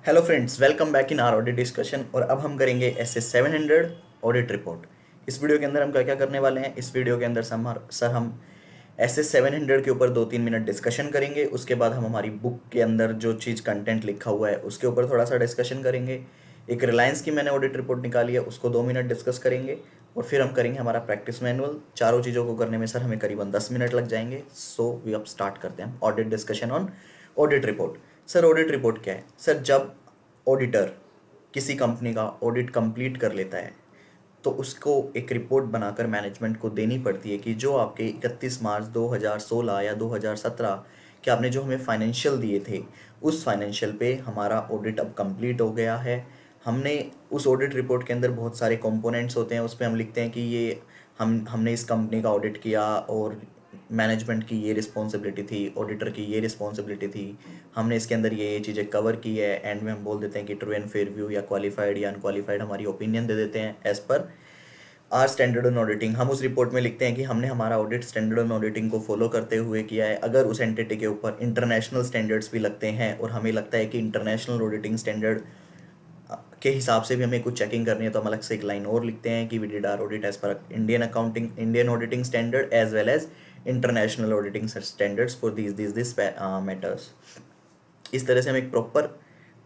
Hello friends, welcome back in are audit discussion. और अब हम करेंगे SS 700 ऑडिट रिपोर्ट। इस वीडियो के अंदर हम क्या क्या करने वाले हैं, इस वीडियो के अंदर हम SS 700 के ऊपर 2-3 मिनट डिस्कशन करेंगे। उसके बाद हम हमारी बुक के अंदर जो चीज़ कंटेंट लिखा हुआ है उसके ऊपर थोड़ा सा डिस्कशन करेंगे। एक रिलायंस की मैंने ऑडिट रिपोर्ट निकाली है, उसको 2 मिनट डिस्कस करेंगे। और फिर हम करेंगे हमारा प्रैक्टिस मैनुअल। चारों चीज़ों को करने में सर हमें करीबन 10 मिनट लग जाएंगे। सो वी अब स्टार्ट करते हैं audit discussion on audit report. Sir audit report क्या है? सर जब ऑडिटर किसी कंपनी का ऑडिट कंप्लीट कर लेता है तो उसको एक रिपोर्ट बनाकर मैनेजमेंट को देनी पड़ती है कि जो आपके 31 मार्च 2016 या 2017 के आपने जो हमें फाइनेंशियल दिए थे, उस फाइनेंशियल पे हमारा ऑडिट अब कंप्लीट हो गया है। हमने उस ऑडिट रिपोर्ट के अंदर बहुत सारे कंपोनेंट्स होते हैं, उस पर हम लिखते हैं कि ये हमने इस कंपनी का ऑडिट किया और मैनेजमेंट की ये रिस्पॉन्सिबिलिटी थी, ऑडिटर की ये रिस्पॉन्सिबिलिटी थी, हमने इसके अंदर ये चीज़ें कवर की है। एंड में हम बोल देते हैं कि ट्रू एंड फेयर व्यू या क्वालिफाइड या अनक्वालिफाइड हमारी ओपिनियन दे देते हैं as per are standard on auditing. हम उस रिपोर्ट में लिखते हैं कि हमने हमारा ऑडिट स्टैंडर्ड ऑन ऑडिटिंग को फॉलो करते हुए किया है। अगर उस एंटिटी के ऊपर इंटरनेशनल स्टैंडर्ड्स भी लगते हैं और हमें लगता है कि इंटरनेशनल ऑडिटिंग स्टैंडर्ड के हिसाब से भी हमें कुछ चेकिंग करनी है, तो हम अलग से एक लाइन और लिखते हैं कि we did our audit as per Indian auditing standard as well as international auditing standards for this matters. इस तरह से हम एक प्रॉपर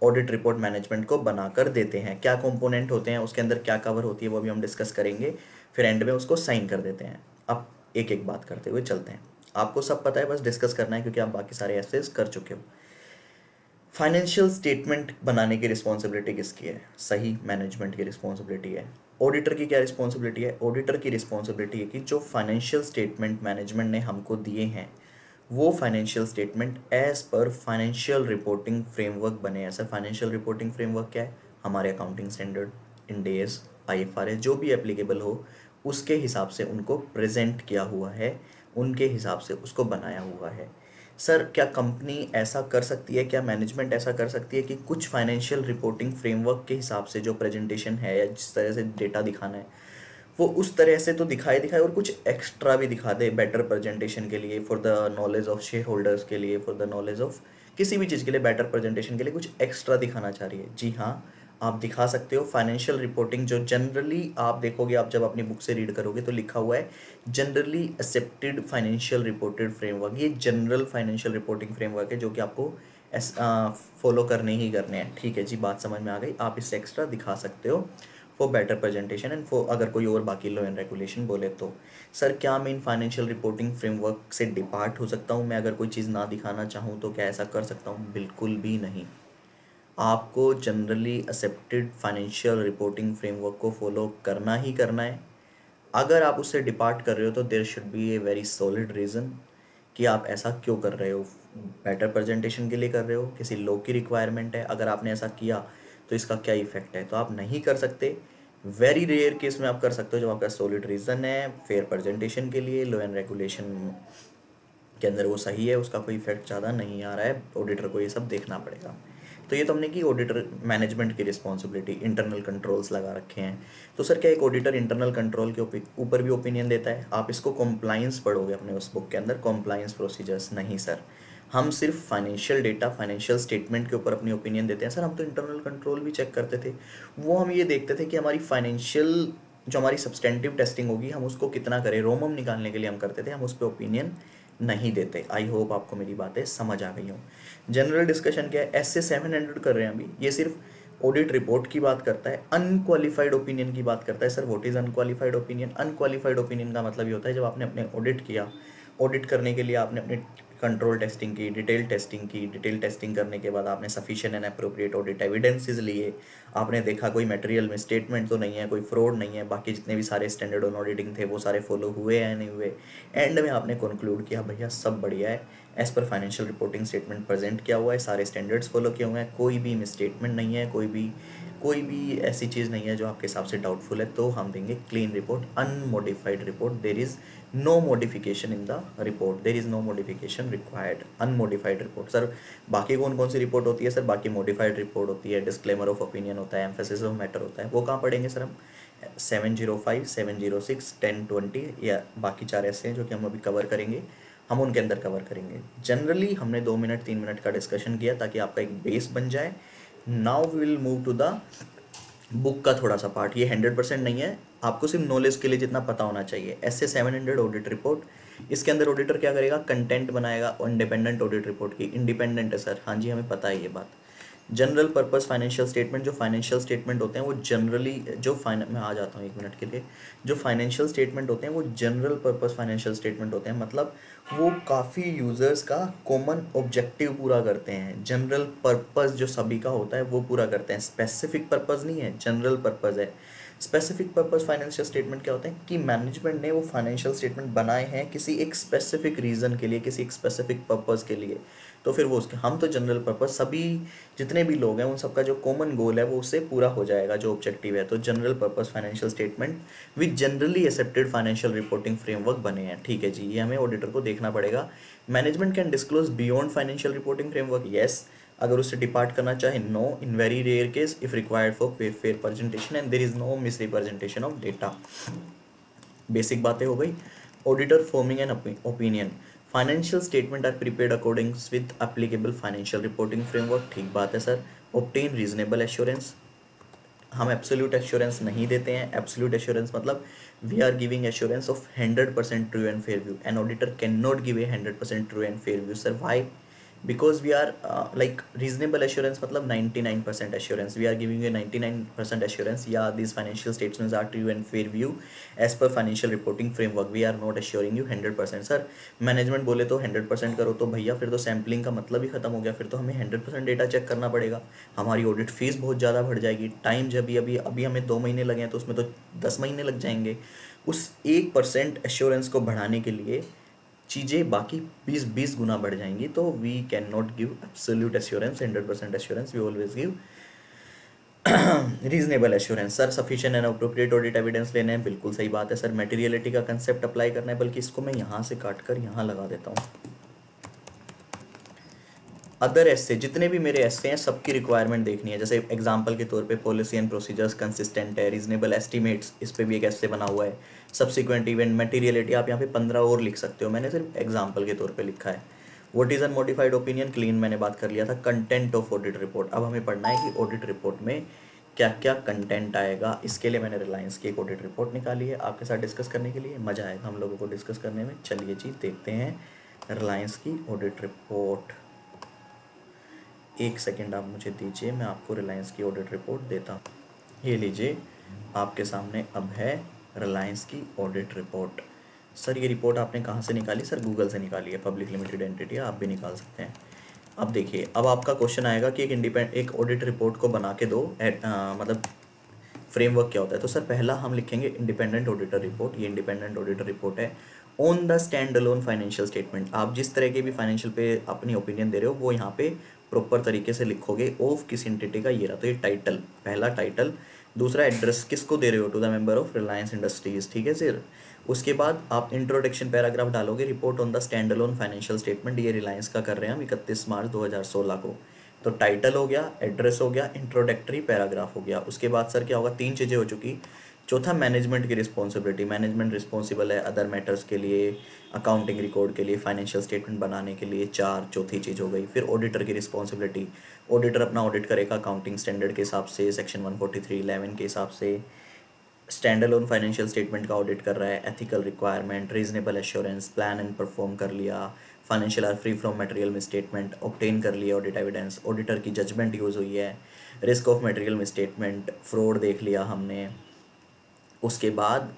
ऑडिट रिपोर्ट मैनेजमेंट को बनाकर देते हैं। क्या कंपोनेंट होते हैं, उसके अंदर क्या कवर होती है, वो भी हम डिस्कस करेंगे। फिर एंड में उसको साइन कर देते हैं। अब एक एक बात करते हुए चलते हैं। आपको सब पता है, बस डिस्कस करना है क्योंकि आप बाकी सारे एसेस कर चुके हो। फाइनेंशियल स्टेटमेंट बनाने की रिस्पॉन्सिबिलिटी किसकी है? सही मैनेजमेंट की रिस्पॉन्सिबिलिटी है। ऑडिटर की क्या रिस्पॉन्सिबिलिटी है? ऑडिटर की रिस्पॉन्सिबिलिटी है कि जो फाइनेंशियल स्टेटमेंट मैनेजमेंट ने हमको दिए हैं वो financial statement as per financial reporting framework बने हैं। सर फाइनेंशियल रिपोर्टिंग फ्रेमवर्क क्या है? हमारे accounting standard, Ind AS, IFRS जो भी एप्लीकेबल हो उसके हिसाब से उनको प्रेजेंट किया हुआ है, उनके हिसाब से उसको बनाया हुआ है। सर क्या कंपनी ऐसा कर सकती है, क्या मैनेजमेंट ऐसा कर सकती है कि कुछ फाइनेंशियल रिपोर्टिंग फ्रेमवर्क के हिसाब से जो प्रेजेंटेशन है या जिस तरह से डेटा दिखाना है वो उस तरह से तो दिखाए और कुछ एक्स्ट्रा भी दिखा दे बेटर प्रेजेंटेशन के लिए, for the knowledge of share holders के लिए, फॉर द नॉलेज ऑफ किसी भी चीज़ के लिए, बेटर प्रेजेंटेशन के लिए कुछ एक्स्ट्रा दिखाना चाह रही है? जी हाँ, आप दिखा सकते हो। फाइनेंशियल रिपोर्टिंग जो जनरली आप देखोगे, आप जब अपनी बुक से रीड करोगे तो लिखा हुआ है generally accepted financial reported framework. ये जनरल फाइनेंशियल रिपोर्टिंग फ्रेमवर्क है जो कि आपको फॉलो करने ही करने हैं। ठीक है जी, बात समझ में आ गई। आप इससे एक्स्ट्रा दिखा सकते हो for better presentation and for अगर कोई और बाकी लॉ एंड रेगुलेशन बोले तो। सर क्या मैं इन फाइनेंशियल रिपोर्टिंग फ्रेमवर्क से डिपार्ट हो सकता हूँ? मैं अगर कोई चीज़ ना दिखाना चाहूँ तो क्या ऐसा कर सकता हूँ? बिल्कुल भी नहीं। आपको generally accepted financial reporting framework को फॉलो करना ही करना है। अगर आप उससे डिपार्ट कर रहे हो तो there should be a very solid reason कि आप ऐसा क्यों कर रहे हो। बेटर प्रेजेंटेशन के लिए कर रहे हो, किसी लॉ की रिक्वायरमेंट है, अगर आपने ऐसा किया तो इसका क्या इफेक्ट है? तो आप नहीं कर सकते। वेरी रेयर केस में आप कर सकते हो जब आपका सॉलिड रीज़न है फेयर प्रेजेंटेशन के लिए, लॉ एंड रेगुलेशन के अंदर वो सही है, उसका कोई इफेक्ट ज़्यादा नहीं आ रहा है, ऑडिटर को ये सब देखना पड़ेगा। तो ये तो हमने की ऑडिटर मैनेजमेंट की रिस्पॉन्सिबिलिटी, इंटरनल कंट्रोल्स लगा रखे हैं। तो सर क्या एक ऑडिटर इंटरनल कंट्रोल के ऊपर भी ओपिनियन देता है? आप इसको कॉम्प्लाइंस पढ़ोगे अपने उस बुक के अंदर, कॉम्प्लाइंस प्रोसीजर्स। नहीं सर, हम सिर्फ फाइनेंशियल डेटा, फाइनेंशियल स्टेटमेंट के ऊपर अपनी ओपिनियन देते हैं। सर हम तो इंटरनल कंट्रोल भी चेक करते थे। वो हम ये देखते थे कि हमारी फाइनेंशियल जो हमारी सब्सटेंटिव टेस्टिंग होगी हम उसको कितना करें, रोमम निकालने के लिए हम करते थे, हम उस पर ओपिनियन नहीं देते। आई होप आपको मेरी बातें समझ आ गई हों। जनरल डिस्कशन क्या है? SS 700 कर रहे हैं अभी, ये सिर्फ ऑडिट रिपोर्ट की बात करता है, अनक्वालिफाइड ओपिनियन की बात करता है। Sir what is unqualified opinion? Unqualified opinion का मतलब ये होता है जब आपने अपने ऑडिट किया, ऑडिट करने के लिए आपने अपने कंट्रोल टेस्टिंग की, डिटेल टेस्टिंग करने के बाद आपने sufficient and appropriate audit evidences लिए, आपने देखा कोई मटेरियल में स्टेटमेंट तो नहीं है, कोई फ्रॉड नहीं है, बाकी जितने भी सारे स्टैंडर्ड ऑन ऑडिटिंग थे वो सारे फॉलो हुए या नहीं हुए। एंड में आपने कंक्लूड किया भैया सब बढ़िया है, as per financial reporting statement present किया हुआ है, सारे स्टैंडर्ड्स फॉलो किए हुए हैं, कोई भी मिसस्टेटमेंट नहीं है, कोई भी ऐसी चीज़ नहीं है जो आपके हिसाब से डाउटफुल है, तो हम देंगे clean report, unmodified report. There is no modification in the report, there is no modification required, unmodified report. Sir बाकी कौन कौन सी रिपोर्ट होती है? सर बाकी मॉडिफाइड रिपोर्ट होती है, डिस्क्लेमर ऑफ ओपिनियन होता है, एम्फेसिस ऑफ मैटर होता है। वो कहाँ पढ़ेंगे सर? हम 705, 706, 1020 या बाकी 4 ऐसे हैं जो कि हम अभी कवर करेंगे, हम उनके अंदर कवर करेंगे। जनरली हमने 2 मिनट 3 मिनट का डिस्कशन किया ताकि आपका एक बेस बन जाए, now we will move to the book का थोड़ा सा पार्ट। ये 100% नहीं है, आपको सिर्फ नॉलेज के लिए जितना पता होना चाहिए। SA 700 ऑडिट रिपोर्ट, इसके अंदर ऑडिटर क्या करेगा, कंटेंट बनाएगा और इंडिपेंडेंट ऑडिट रिपोर्ट की। इंडिपेंडेंट है सर, हाँ जी हमें पता है ये बात। जनरल पर्पस फाइनेंशियल स्टेटमेंट, जो फाइनेंशियल स्टेटमेंट होते हैं वो जनरली मैं आ जाता हूँ 1 मिनट के लिए। जो फाइनेंशियल स्टेटमेंट होते हैं वो जनरल पर्पस फाइनेंशियल स्टेटमेंट होते हैं, मतलब वो काफ़ी यूज़र्स का कॉमन ऑब्जेक्टिव पूरा करते हैं। जनरल पर्पस जो सभी का होता है वो पूरा करते हैं, स्पेसिफिक पर्पस नहीं है, जनरल पर्पस है। स्पेसिफिक पर्पस फाइनेंशियल स्टेटमेंट क्या होते हैं कि मैनेजमेंट ने वो फाइनेंशियल स्टेटमेंट बनाए हैं किसी एक स्पेसिफिक रीज़न के लिए, किसी एक स्पेसिफिक पर्पस के लिए, तो फिर वो उसके, हम तो जनरल पर्पस सभी जितने भी लोग हैं उन सबका जो कॉमन गोल है वो उससे पूरा हो जाएगा, जो ऑब्जेक्टिव है। तो general purpose financial statement with generally accepted financial reporting framework बने हैं, ठीक है जी, ये हमें ऑडिटर को देखना पड़ेगा। Management can disclose beyond financial reporting framework, yes, अगर उससे डिपार्ट करना चाहे no, in very rare case if required for fair presentation and there is no misrepresentation of data. Basic बातें हो गई। Auditor forming an opinion, financial statement are prepared according with applicable financial reporting framework, ठीक बात है sir. Obtain reasonable assurance, हम absolute assurance नहीं देते हैं। एब्सोल्यूट एश्योरेंस मतलब we are giving assurance of 100% true and fair view, an auditor can not give a 100% true and fair view sir, why, because we are like reasonable assurance मतलब 99% assurance, we are giving you a 99% assurance, yeah these financial statements are true and fair view as per financial reporting framework, we are not assuring you 100%। Sir management बोले तो 100% करो, तो भैया फिर तो sampling का मतलब ही खत्म हो गया, फिर तो हमें 100% डेटा चेक करना पड़ेगा, हमारी ऑडिट फीस बहुत ज़्यादा बढ़ जाएगी, टाइम जब अभी अभी हमें 2 महीने लगे हैं तो उसमें तो 10 महीने लग जाएंगे। उस 1% एश्योरेंस को बढ़ाने के लिए चीज़ें बाकी 20 गुना बढ़ जाएंगी, तो we can not give absolute assurance, 100% assurance, we always give reasonable assurance. Sir sufficient and appropriate audit evidence लेने हैं, बिल्कुल सही बात है सर। मटेरियलिटी का कंसेप्ट अप्लाई करना है, बल्कि इसको मैं यहाँ से काट कर यहाँ लगा देता हूँ। अदर एस्से, जितने भी मेरे एस्से हैं सबकी रिक्वायरमेंट देखनी है, जैसे एग्जांपल के तौर पे पॉलिसी एंड प्रोसीजर्स कंसिस्टेंट है, रीजनेबल एस्टिमेट्स, इस पे भी एक एस्से बना हुआ है, सब्सिक्वेंट इवेंट, मटेरियलिटी, आप यहाँ पे 15 और लिख सकते हो, मैंने सिर्फ एग्जांपल के तौर पे लिखा है। What is unmodified opinion, clean मैंने बात कर लिया था। कंटेंट ऑफ ऑडिट रिपोर्ट, अब हमें पढ़ना है कि ऑडिट रिपोर्ट में क्या क्या कंटेंट आएगा। इसके लिए मैंने रिलायंस की एक ऑडिट रिपोर्ट निकाली है आपके साथ डिस्कस करने के लिए, मज़ा आएगा हम लोगों को डिस्कस करने में। चलिए जी देखते हैं रिलायंस की ऑडिट रिपोर्ट। 1 सेकेंड आप मुझे दीजिए, मैं आपको रिलायंस की ऑडिट रिपोर्ट देता हूँ। ये लीजिए आपके सामने अब है रिलायंस की ऑडिट रिपोर्ट। सर ये रिपोर्ट आपने कहाँ से निकाली, सर गूगल से निकाली है, पब्लिक लिमिटेड एंटिटी है, आप भी निकाल सकते हैं। अब देखिए, अब आपका क्वेश्चन आएगा कि एक ऑडिट रिपोर्ट को बना के दो, मतलब फ्रेमवर्क क्या होता है। तो सर पहला हम लिखेंगे इंडिपेंडेंट ऑडिटर रिपोर्ट, ये इंडिपेंडेंट ऑडिटर रिपोर्ट है on the stand alone financial statement. आप जिस तरह के भी फाइनेंशियल पे अपनी ओपिनियन दे रहे हो वो यहाँ पे प्रॉपर तरीके से लिखोगे, ऑफ किस एंटिटी का, ये रहा। तो ये टाइटल, पहला टाइटल। दूसरा एड्रेस किसको दे रहे हो, to the member of Reliance Industries, ठीक है सर। उसके बाद आप इंट्रोडक्शन पैराग्राफ डालोगे, report on the stand alone financial statement, ये रिलायंस का कर रहे हैं हम 31 मार्च 2016 को। तो टाइटल हो गया, एड्रेस हो गया, इंट्रोडक्टरी पैराग्राफ हो गया। उसके बाद सर क्या होगा, 3 चीज़ें हो चुकी। चौथा मैनेजमेंट की रिस्पॉन्सिबिलिटी, मैनेजमेंट रिस्पॉन्सिबल है अदर मैटर्स के लिए, अकाउंटिंग रिकॉर्ड के लिए, फाइनेंशियल स्टेटमेंट बनाने के लिए, 4 चौथी चीज़ हो गई। फिर ऑडिटर की रिस्पॉन्सिबिलिटी, ऑडिटर अपना ऑडिट करेगा अकाउंटिंग स्टैंडर्ड के हिसाब से, सेक्शन 143(11) के हिसाब से। स्टैंड अलोन फाइनेंशियल स्टेटमेंट का ऑडिट कर रहा है, ethical requirement, reasonable assurance, plan and perform कर लिया, financial are free from material misstatement, obtain कर लिया ऑडिट एविडेंस, ऑडिटर की जजमेंट यूज़ हुई है, risk of material misstatement, fraud देख लिया हमने। उसके बाद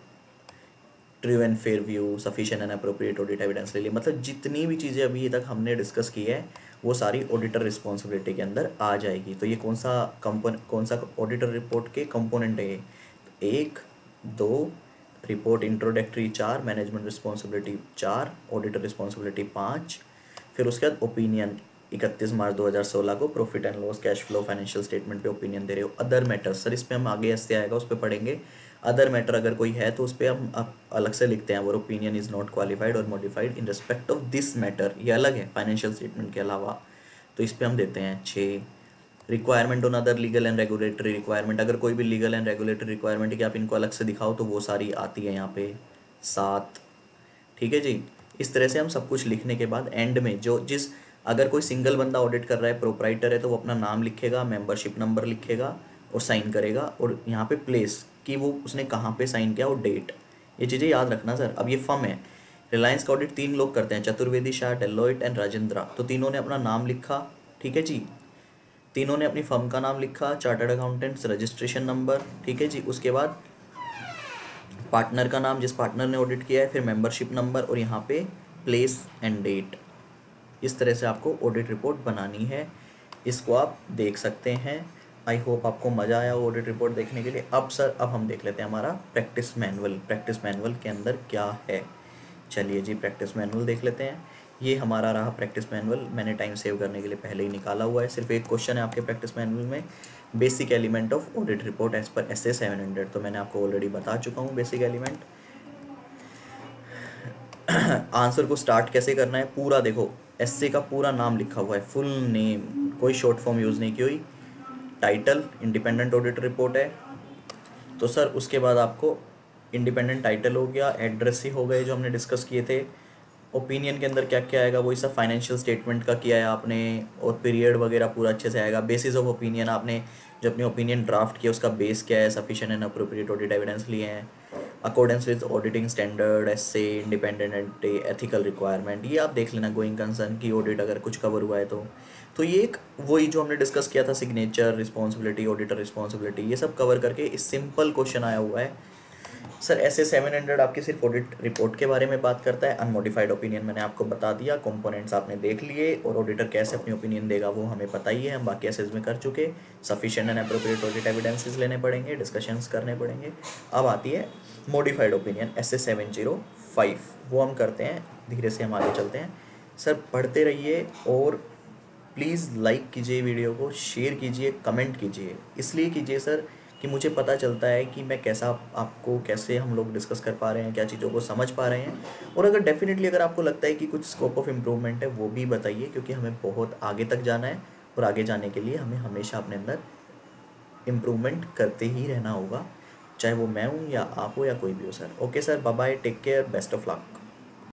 true and fair view, sufficient and appropriate audit evidence ले लिया। मतलब जितनी भी चीज़ें अभी तक हमने डिस्कस की है वो सारी ऑडिटर रिस्पॉन्सिबिलिटी के अंदर आ जाएगी। तो ये कौन सा ऑडिटर रिपोर्ट के कंपोनेंट है, 1 2, report introductory 4, management responsibility 4, auditor responsibility 5, फिर उसके बाद ओपिनियन 31 मार्च 2016 को profit and loss, cash flow, financial statement पे ओपिनियन दे रहे हो। अदर मैटर्स, सर इस पे हम आगे ऐसे आएगा उस पर पढ़ेंगे। अदर मैटर अगर कोई है तो उस पर हम अलग से लिखते हैं, वो ओपिनियन इज़ नॉट क्वालिफाइड और modified in respect of this matter, ये अलग है फाइनेंशियल स्टेटमेंट के अलावा। तो इस पर हम देते हैं 6। Requirement on other legal and regulatory requirement, अगर कोई भी लीगल एंड रेगुलेटरी रिक्वायरमेंट है कि आप इनको अलग से दिखाओ तो वो सारी आती है यहाँ पे 7। ठीक है जी। इस तरह से हम सब कुछ लिखने के बाद एंड में जो जिस अगर कोई सिंगल बंदा ऑडिट कर रहा है, प्रोप्राइटर है, तो वो अपना नाम लिखेगा, मेंबरशिप नंबर लिखेगा और साइन करेगा, और यहाँ पे प्लेस कि वो उसने कहाँ पे साइन किया और डेट, ये चीज़ें याद रखना सर। अब ये फर्म है, रिलायंस का ऑडिट 3 लोग करते हैं, चतुर्वेदी, शाह, डेलोइट एंड राजेंद्रा। तो तीनों ने अपना नाम लिखा, ठीक है जी, तीनों ने अपनी फर्म का नाम लिखा, चार्टर्ड अकाउंटेंट्स रजिस्ट्रेशन नंबर, ठीक है जी, उसके बाद पार्टनर का नाम जिस पार्टनर ने ऑडिट किया है, फिर मेंबरशिप नंबर और यहाँ पे प्लेस एंड डेट। इस तरह से आपको ऑडिट रिपोर्ट बनानी है, इसको आप देख सकते हैं। आई होप आपको मज़ा आया ऑडिट रिपोर्ट देखने के लिए। अब सर अब हम देख लेते हैं हमारा प्रैक्टिस मैनुअल। प्रैक्टिस मैनुअल के अंदर क्या है, चलिए जी प्रैक्टिस मैनुअल देख लेते हैं। ये हमारा रहा प्रैक्टिस मैनुअल, मैंने टाइम सेव करने के लिए पहले ही निकाला हुआ है। सिर्फ एक क्वेश्चन है आपके प्रैक्टिस मैनुअल में, basic element of audit report as पर SA 700। तो मैंने आपको ऑलरेडी बता चुका हूँ बेसिक एलिमेंट। आंसर को स्टार्ट कैसे करना है, पूरा देखो SA का पूरा नाम लिखा हुआ है, फुल नेम, कोई शॉर्ट फॉर्म यूज़ नहीं की हुई। टाइटल इंडिपेंडेंट ऑडिट रिपोर्ट है, तो सर उसके बाद आपको इंडिपेंडेंट टाइटल हो गया, एड्रेस ही हो गए जो हमने डिस्कस किए थे। ओपिनियन के अंदर क्या क्या आएगा, वही सब फाइनेंशियल स्टेटमेंट का किया है आपने, और पीरियड वगैरह पूरा अच्छे से आएगा। बेसिस ऑफ ओपिनियन, आपने जो अपनी ओपिनियन ड्राफ्ट किया उसका बेस क्या है, sufficient and appropriate audit evidence लिए हैं, accordance with auditing standard, SA, independent and ethical requirement, ये आप देख लेना। गोइंग कंसर्न की ऑडिट अगर कुछ कवर हुआ है तो ये एक वही जो हमने डिस्कस किया था, सिग्नेचर रिस्पॉन्सिबिलिटी, ऑडिटर रिस्पॉन्सिबिलिटी, ये सब कवर करके इस सिंपल क्वेश्चन आया हुआ है। सर SA 700 आपकी सिर्फ ऑडिट रिपोर्ट के बारे में बात करता है। अनमोडिफाइड ओपिनियन मैंने आपको बता दिया, कंपोनेंट्स आपने देख लिए, और ऑडिटर कैसे अपनी ओपिनियन देगा वो हमें पता ही है, हम बाकी एसेस में कर चुके। Sufficient and appropriate audit evidences लेने पड़ेंगे, डिस्कशंस करने पड़ेंगे। अब आती है मॉडिफाइड ओपिनियन SA 705, वो हम करते हैं, धीरे से हम आगे चलते हैं। सर पढ़ते रहिए और प्लीज़ लाइक कीजिए वीडियो को, शेयर कीजिए, कमेंट कीजिए। इसलिए कीजिए सर कि मुझे पता चलता है कि मैं कैसा आपको, कैसे हम लोग डिस्कस कर पा रहे हैं, क्या चीज़ों को समझ पा रहे हैं। और अगर डेफिनेटली अगर आपको लगता है कि कुछ स्कोप ऑफ इम्प्रूवमेंट है, वो भी बताइए, क्योंकि हमें बहुत आगे तक जाना है, और आगे जाने के लिए हमें हमेशा अपने अंदर इम्प्रूवमेंट करते ही रहना होगा, चाहे वो मैं हूँ या आप हो या कोई भी हो sir. Okay sir, bye bye, take care, best of luck.